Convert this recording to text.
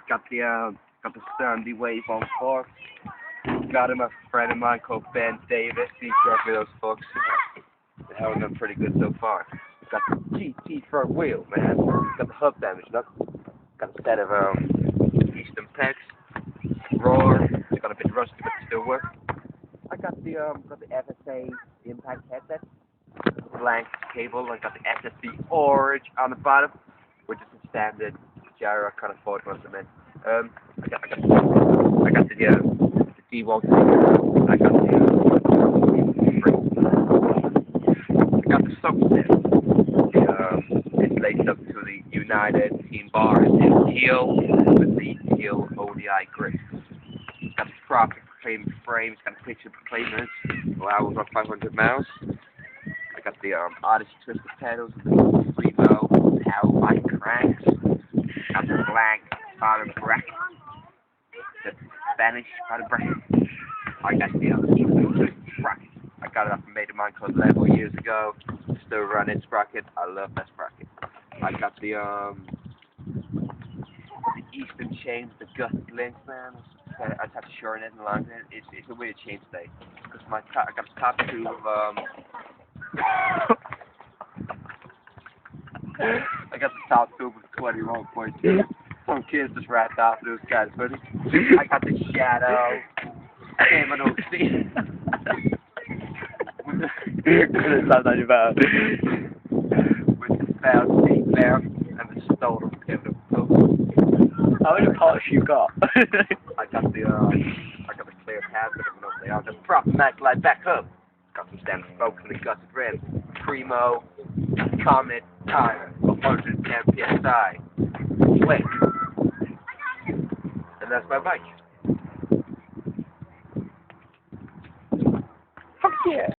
Got the Sandy Wave on fork. Got him a friend of mine called Ben Davis. He brought me those forks. They're holding up pretty good so far. Got the GT front wheel, man. Got the hub damage, look. Got a set of Eastern pegs. Roar. It's got a bit rusty, but it still works. I got the FSA impact headset. Blank cable. I got the SSD orange on the bottom, which is a standard gyro. I can't afford one of them. I got the D-Wall. I got the subset. It's laced up to the United team bar in teal with the teal ODI grip. It's got the proper frame. It's got a picture proclaimers. Allows about 500 miles. I got the Odyssey twisted pedals with the Primo power bike cranks. Got the blank bottom bracket. The Spanish bottom bracket. I got the sprocket. I got it off a mate of mine called Level years ago. Still running sprocket. I love that sprocket. I got the Eastern chain with the gusset links, man. I just have to shorten it and lengthen it. It's a weird chain today. Cause I got the top two of I got the top tube with 21.2. Some kids just rapped off those guys, but I got the Shadow, Camino C. With the spout, seat mount, and the stolen pivotal post. How many parts you got? I got the clear pads that have been over there. The prop Mac light back up. Got some standard spokes in the gusset rim. Primo, Comet, tire, 110 PSI. Wait. And that's my bike. Fuck yeah.